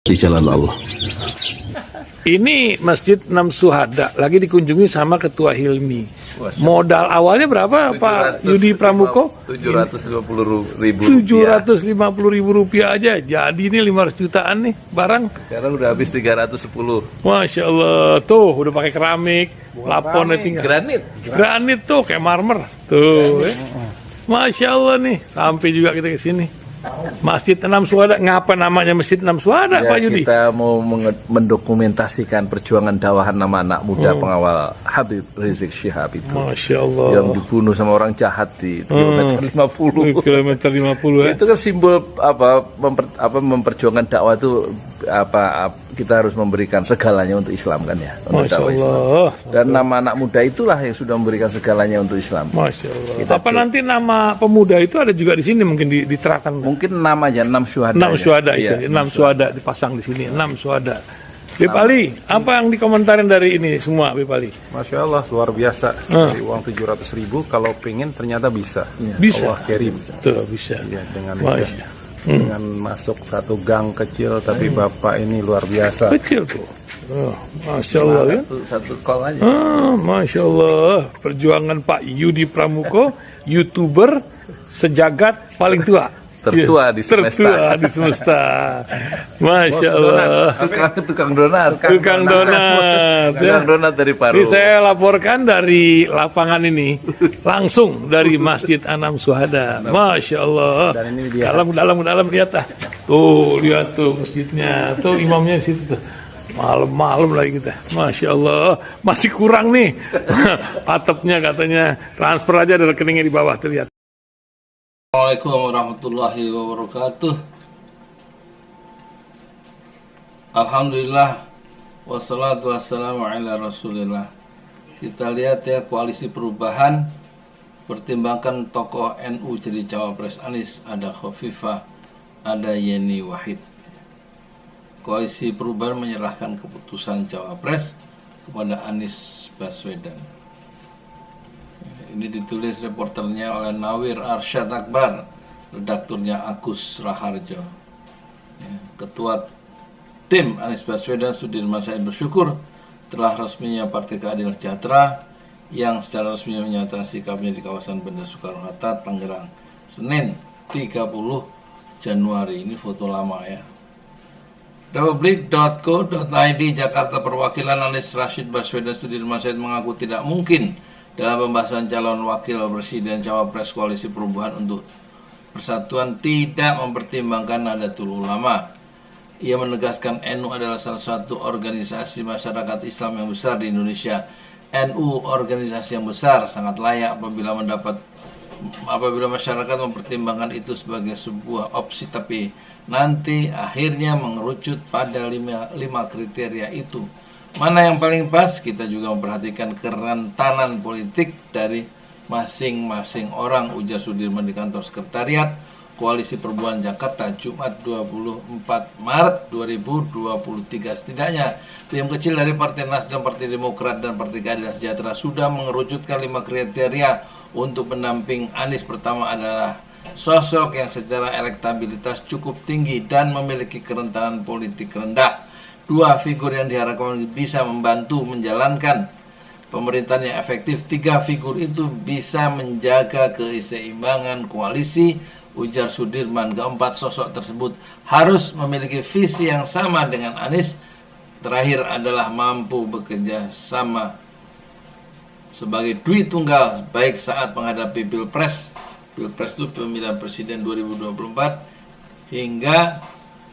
di jalan Allah. Ini Masjid Enam Syuhada lagi dikunjungi sama Ketua Hilmi. Modal awalnya berapa Pak Yudi Pramuko? 750.000 Rp750.000 aja. Jadi ini 500 jutaan nih barang. Sekarang udah habis 310. Masya Allah, tuh udah pakai keramik, laponnya tinggal. Granit tuh kayak marmer. Tuh, Masya Allah nih, sampai juga kita ke sini. Masjid Enam Syuhada, ngapa namanya Masjid Enam Syuhada, Ya, Pak Yudi? kita mau mendokumentasikan perjuangan dakwah nama anak muda pengawal Habib Rizik Syihab itu. Masya Allah. Yang dibunuh sama orang jahat di kilometer 50. Kilometer 50 ya. Itu kan simbol memperjuangkan dakwah itu kita harus memberikan segalanya untuk Islam kan ya, untuk Masya dakwah Islam. Allah. Dan nama anak muda itulah yang sudah memberikan segalanya untuk Islam. Masya Allah. Apa nanti nama pemuda itu ada juga di sini mungkin diterapkan? Mungkin namanya 6 syuhada. 6 syuhada itu, Iya, 6 syuhada dipasang di sini, 6 syuhada. Bipali, apa yang dikomentarin dari ini semua, Bipali? Masya Allah, luar biasa. Dari uang 700.000, kalau pengen ternyata bisa. Bisa. Allah kirim. Tuh, bisa. Ya, dengan Masya. masuk satu gang kecil, tapi Bapak ini luar biasa. Kecil tuh. Oh, Masya Allah ya. Satu call aja. Masya Allah. Perjuangan Pak Yudi Pramuko, YouTuber sejagat paling tua. Tertua di semesta. Tertua di semesta. Masya Allah. Tukang donat. Tukang donat. Tukang donat dari Paru. Ini saya laporkan dari lapangan ini, langsung dari Masjid Enam Syuhada. Masya Allah. Dan ini dia. Dalam lihat ah. Tuh lihat tuh masjidnya, tuh imamnya di situ tuh. Malam-malam lagi kita. Masya Allah. Masih kurang nih. Atapnya katanya transfer aja dari rekeningnya di bawah tuh lihat. Assalamualaikum warahmatullahi wabarakatuh. Alhamdulillah, wassalatu wassalamu ala rasulillah. Kita lihat ya, koalisi perubahan pertimbangkan tokoh NU jadi cawapres Anies, ada Khofifah, ada Yeni Wahid. Koalisi perubahan menyerahkan keputusan cawapres kepada Anies Baswedan. Ini ditulis reporternya oleh Nawir Arsyad Akbar, redakturnya Agus Raharjo. Ketua tim Anies Baswedan Sudirman Said bersyukur telah resminya Partai Keadilan Sejahtera yang secara resmi menyatakan sikapnya di kawasan Bandara Soekarno-Hatta, Tangerang, Senin 30 Januari. Ini foto lama ya. Republik.co.id Jakarta, perwakilan Anies Rashid Baswedan Sudirman Said mengaku tidak mungkin dalam pembahasan calon wakil presiden cawapres koalisi perubahan untuk persatuan tidak mempertimbangkan Nahdlatul Ulama. Ia menegaskan NU adalah salah satu organisasi masyarakat Islam yang besar di Indonesia. NU organisasi yang besar, sangat layak apabila masyarakat mempertimbangkan itu sebagai sebuah opsi, tapi nanti akhirnya mengerucut pada lima kriteria itu. Mana yang paling pas? Kita juga memperhatikan kerentanan politik dari masing-masing orang, ujar Sudirman di kantor sekretariat Koalisi Perubahan Jakarta Jumat 24 Maret 2023. Setidaknya tim kecil dari Partai Nasdem, Partai Demokrat, dan Partai Keadilan Sejahtera sudah mengerucutkan 5 kriteria untuk pendamping Anies. Pertama adalah sosok yang secara elektabilitas cukup tinggi dan memiliki kerentanan politik rendah. 2, figur yang diharapkan bisa membantu menjalankan pemerintahan yang efektif. 3, figur itu bisa menjaga keseimbangan koalisi, ujar Sudirman. 4, sosok tersebut harus memiliki visi yang sama dengan Anies. Terakhir adalah mampu bekerja sama sebagai duit tunggal baik saat menghadapi Pilpres itu pemilihan presiden 2024 hingga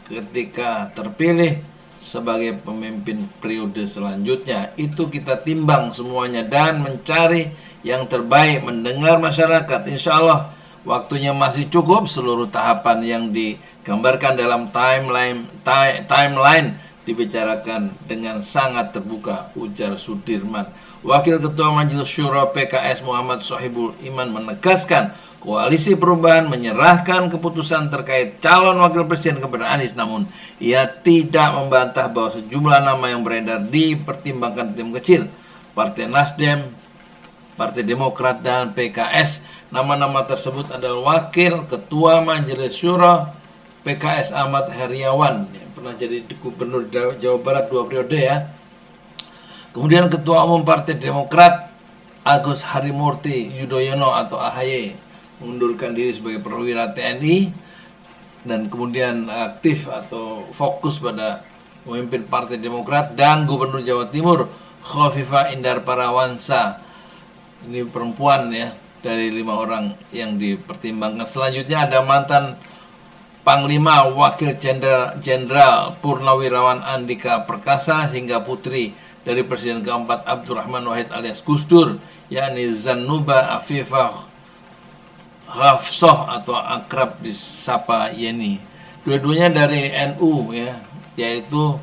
ketika terpilih sebagai pemimpin periode selanjutnya. Itu kita timbang semuanya dan mencari yang terbaik, mendengar masyarakat. Insya Allah waktunya masih cukup. Seluruh tahapan yang digambarkan dalam timeline dibicarakan dengan sangat terbuka, ujar Sudirman. Wakil Ketua Majelis Syuro PKS Muhammad Sohibul Iman menegaskan Koalisi Perubahan menyerahkan keputusan terkait calon wakil presiden kepada Anies, namun ia tidak membantah bahwa sejumlah nama yang beredar dipertimbangkan tim kecil Partai Nasdem, Partai Demokrat, dan PKS. Nama-nama tersebut adalah Wakil Ketua Majelis Syuro PKS Ahmad Heriawan, pernah jadi gubernur Jawa Barat 2 periode ya. Kemudian Ketua Umum Partai Demokrat Agus Harimurti Yudhoyono atau AHY mengundurkan diri sebagai perwira TNI dan kemudian aktif atau fokus pada memimpin Partai Demokrat. Dan Gubernur Jawa Timur Khofifah Indar Parawansa, ini perempuan ya, dari 5 orang yang dipertimbangkan. Selanjutnya ada mantan Panglima Wakil Jenderal Purnawirawan Andika Perkasa hingga putri dari Presiden keempat Abdurrahman Wahid alias Gus Dur, yakni Zanuba Afifah Hafsoh atau akrab disapa Yeni. Dua-duanya dari NU ya, yaitu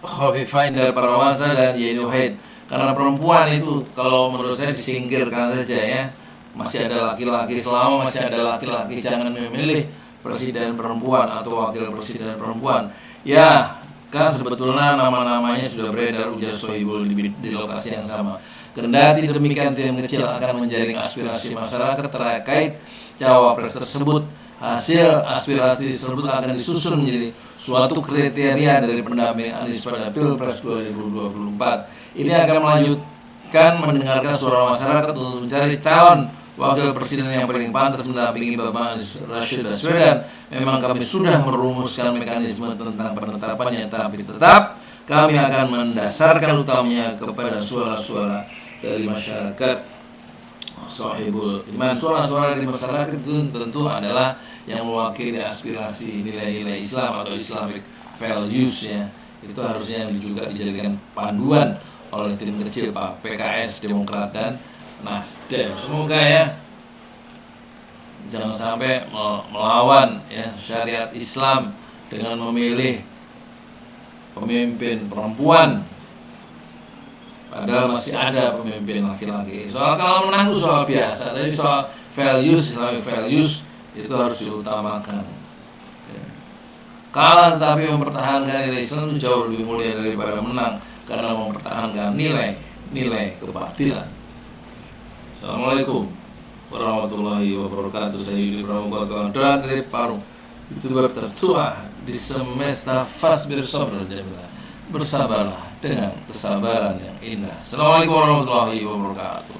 Khofifah Indar Parawansa dan Yeni Wahid. Karena perempuan itu kalau menurut saya disingkirkan saja ya. Masih ada laki-laki, selama masih ada laki-laki jangan memilih presiden perempuan atau wakil presiden perempuan. Ya, kan sebetulnya nama-namanya sudah beredar, ujar Sohibul di lokasi yang sama. Kendati demikian, tim kecil akan menjaring aspirasi masyarakat terkait cawapres tersebut. Hasil aspirasi tersebut akan disusun menjadi suatu kriteria dari pendamping Anies pada Pilpres 2024. Ini akan melanjutkan mendengarkan suara masyarakat untuk mencari calon wakil presiden yang paling pantas mendampingi Bapak Anies Rashid Baswedan. Memang kami sudah merumuskan mekanisme tentang penetapannya, tapi tetap kami akan mendasarkan utamanya kepada suara-suara dari masyarakat. Sohibul Iman, suara-suara dari masyarakat itu tentu adalah yang mewakili aspirasi nilai-nilai Islam atau Islamic values ya. Itu harusnya juga dijadikan panduan oleh tim kecil Pak PKS, Demokrat dan Nasdem. Semoga ya jangan sampai melawan ya syariat Islam dengan memilih pemimpin perempuan, padahal masih ada pemimpin laki-laki. Soal kalau menang itu soal biasa, tapi soal values, Islamic values itu harus diutamakan. Ya. Kalah tetapi mempertahankan nilai Islam itu jauh lebih mulia daripada menang karena mempertahankan nilai kebatilan. Assalamualaikum warahmatullahi wabarakatuh. Saya Yudi Pramuka dan dari Parung, YouTuber tertua di semesta Fasbir Sabr Jamila. Bersabarlah dengan kesabaran yang indah. Assalamualaikum warahmatullahi wabarakatuh.